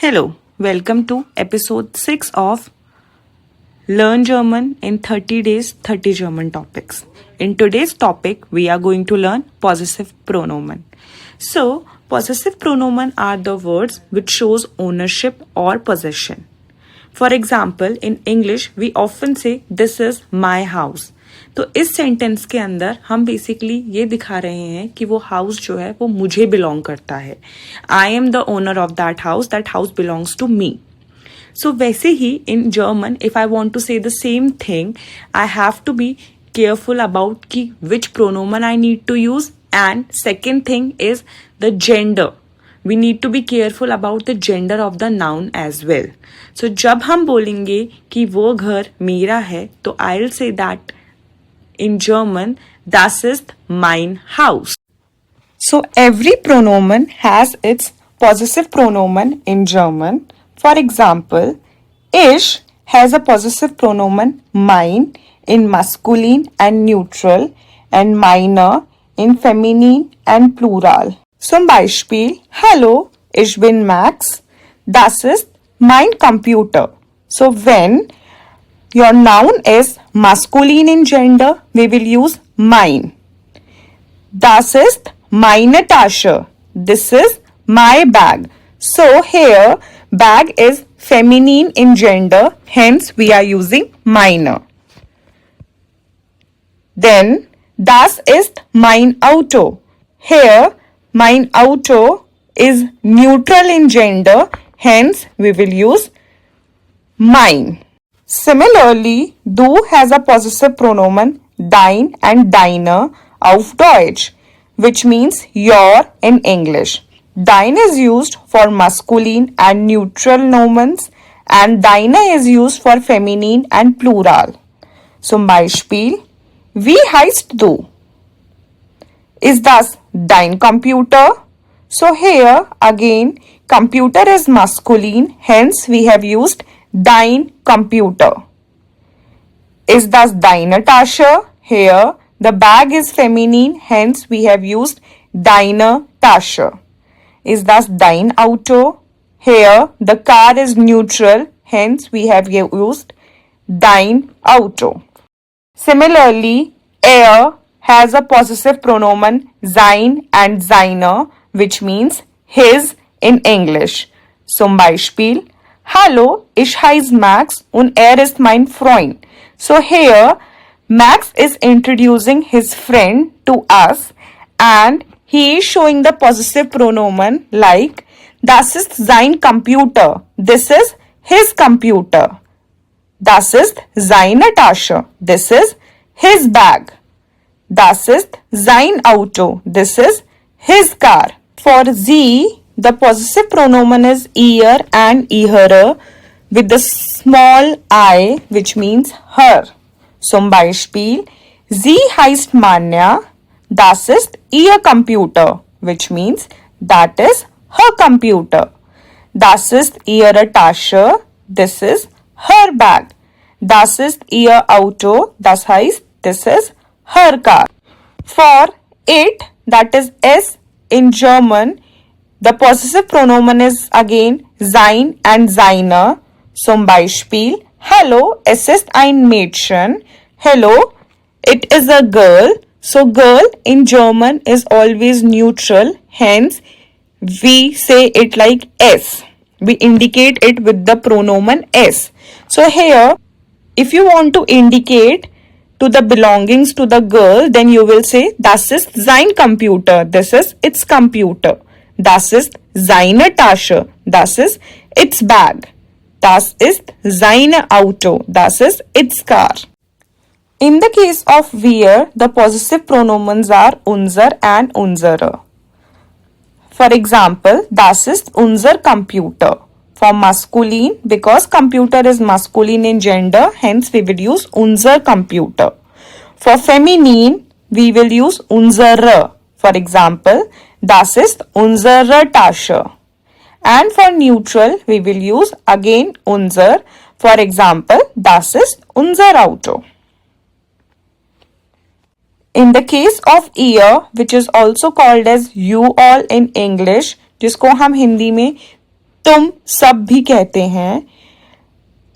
Hello, welcome to episode 6 of Learn German in 30 days 30 German topics. In today's topic, we are going to learn possessive pronomen. So, possessive pronomen are the words which shows ownership or possession. For example, in English, we often say this is my house. तो इस sentence के अंदर हम basically ये दिखा रहे हैं कि वो हाउस जो है वो मुझे बिलोंग करता है. I am the owner of that house belongs to me. So वैसे ही in German if I want to say the same thing I have to be careful about कि which pronoun I need to use. And second thing is the gender. We need to be careful about the gender of the noun as well. So जब हम बोलेंगे कि वो घर मेरा है तो I will say that in German, das ist mein Haus. So every pronomen has its possessive pronomen in German. For example, ich has a possessive pronomen mein in masculine and neutral and meine in feminine and plural. Zum Beispiel, hallo, ich bin Max. Das ist mein Computer. So when your noun is masculine in gender, we will use mein. Das ist meine Tasche. This is my bag. So here bag is feminine in gender, hence we are using meine. Then das ist mein Auto. Here mein Auto is neutral in gender, hence we will use mein. Similarly, du has a possessive pronomen dein and deine auf Deutsch, which means your in English. Deine is used for masculine and neutral nouns and deine is used for feminine and plural. Zum Beispiel, wie heißt du? Ist das dein Computer? So here again, computer is masculine, hence we have used dein Computer. Ist das deine Tasche? Here the bag is feminine, hence we have used deine Tasche. Ist das dein Auto? Here the car is neutral, hence we have used dein Auto. Similarly, er has a possessive pronomen sein and seine, which means his in English. Zum Beispiel, hallo, ich heiße Max und ist mein Freund. So here, Max is introducing his friend to us and he is showing the possessive pronomen like, das ist sein Computer. This is his computer. Das ist seine Tasche. This is his bag. Das ist sein Auto. This is his car. For sie, the possessive pronomen is ihr and ihre with the small I, which means her. Zum Beispiel, sie heißt Manya, das ist ihr Computer, which means that is her computer. Das ist ihre Tasche, this is her bag. Das ist ihr Auto, das heißt this is her car. For it, that is es in German, the possessive pronomen is again sein and seine. Zum Beispiel, hallo, es ist ein Mädchen. Hello, it is a girl. So girl in German is always neutral. Hence, we say it like es. We indicate it with the pronomen es. So here, if you want to indicate to the belongings to the girl, then you will say, das ist sein Computer. This is its computer. Das ist seine Tasche. Das ist its bag. Das ist seine Auto. Das ist its car. In the case of wir, the possessive pronomens are unser and unsere. For example, das ist unser Computer. For masculine, because computer is masculine in gender, hence we will use unser Computer. For feminine, we will use unsere. For example, das ist unsere Tasche. And for neutral, we will use again unser. For example, das ist unser Auto. In the case of ihr, which is also called as you all in English, जिसको हम हिंदी में तुम सब भी कहते हैं.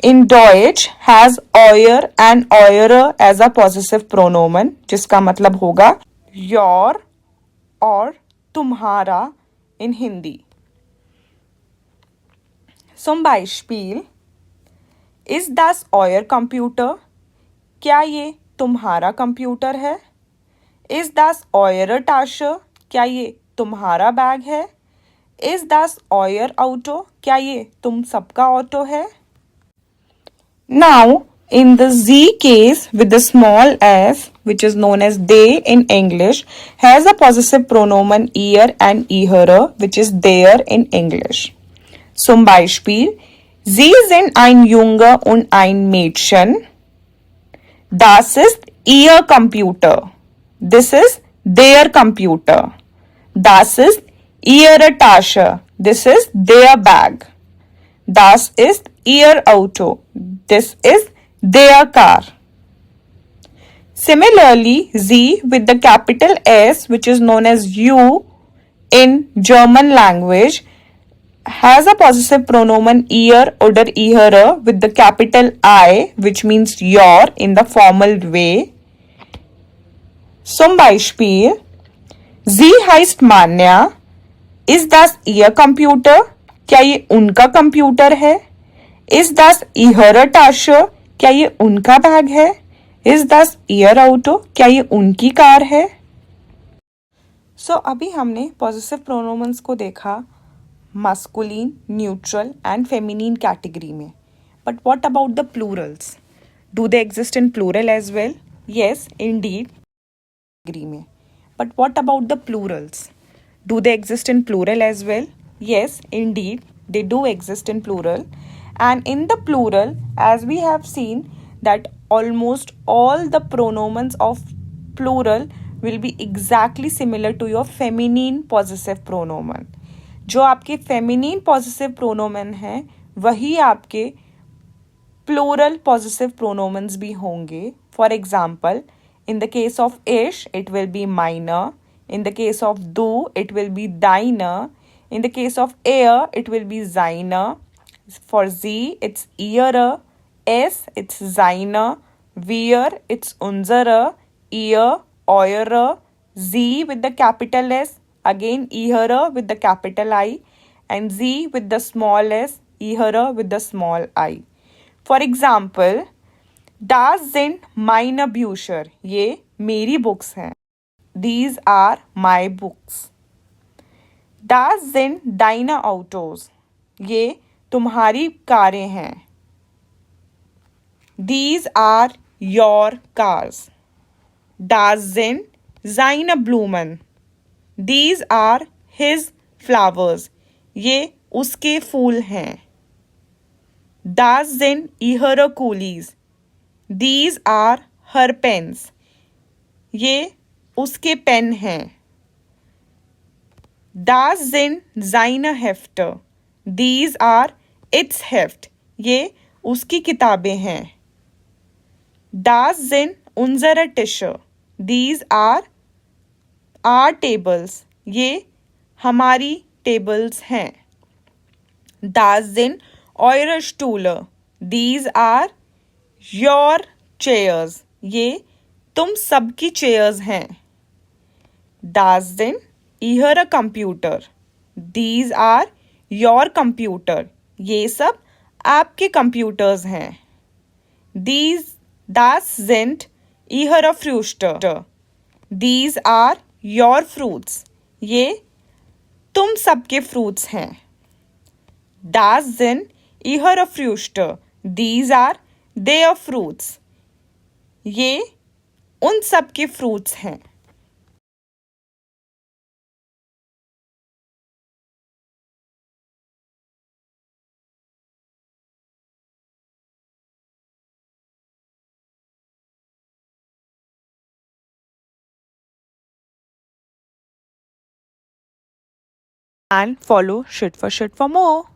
In Deutsch has euer and eurer as a possessive pronomen, जिसका मतलब होगा your और तुम्हारा in Hindi. Zum Beispiel, ist das euer Computer? क्या ये तुम्हारा कंप्यूटर है? Ist das eure Tasche? क्या ये तुम्हारा बैग है? Ist das euer Auto? क्या ये तुम सबका ऑटो है? Now, in the Z case with the small s, which is known as they in English, has a possessive pronomen ihr and ihre, which is their in English. Zum Beispiel, Sie sind ein Junge und ein Mädchen. Das ist ihr Computer. This is their computer. Das ist ihre Tasche. This is their bag. Das ist ihr Auto. This is their car. Similarly, Sie with the capital S, which is known as you in German language, has a possessive pronomen ihr oder ihre with the capital I, which means your in the formal way. Zum Beispiel, Sie heißt Manya. Ist das ihr Computer? क्या ये उनका computer है? Ist das ihre Tasche? क्या ये उनका bag है? Is das ihr Auto? क्या ये उनकी कार है? अभी हमने पॉजिटिव प्रोनोमेंस को देखा masculine, neutral and feminine category में. But what about the plurals? Do they exist in plural as well? Yes, indeed. Category में. But what about the plurals? Do they exist in plural as well? Yes, indeed. They do exist in plural. And in the plural, as we have seen that almost all the pronomens of plural will be exactly similar to your feminine possessive pronomen. जो आपके feminine positive प्रोनोमेन हैं वही आपके plural positive pronouns भी होंगे. For example, in the case of इश it will be माइनर, in the case of दू इट विल बी दाइनर, इन द केस ऑफ एयर इट विल बी जाइनर, फॉर जी इट्स ईयर, एस इट्स जाइनर, वियर इट्स उंजर, ईयर ऑयर, जी with the capital S, again ihre with the capital I, and Z with the small s, ihre with the small I. For example, das sind meine Bücher. ये मेरी बुक्स हैं. These are my books. Das sind deine Autos. ये तुम्हारी कारें हैं. These are your cars. Das sind seine Blumen. These are his flowers. ये उसके फूल हैं. Das sind ihre Kulis. These are her pens. ये उसके पेन हैं. Das sind seine Hefte. These are its Heft. ये उसकी किताबें हैं. Das sind unsere Tische. These are our tables. ये हमारी टेबल्स हैं. Das sind eure Stühle. These are your chairs. ये तुम सबकी चेयर्स हैं. Das sind ihre Computer. These are your computer. ये सब आपके कंप्यूटर्स हैं. Das sind ihre Früchte. These are your fruits. ये तुम सबके फ्रूट्स हैं. Das sind ihre Früchte. These are their fruits. ये उन सबके फ्रूट्स हैं. And follow Shit for more.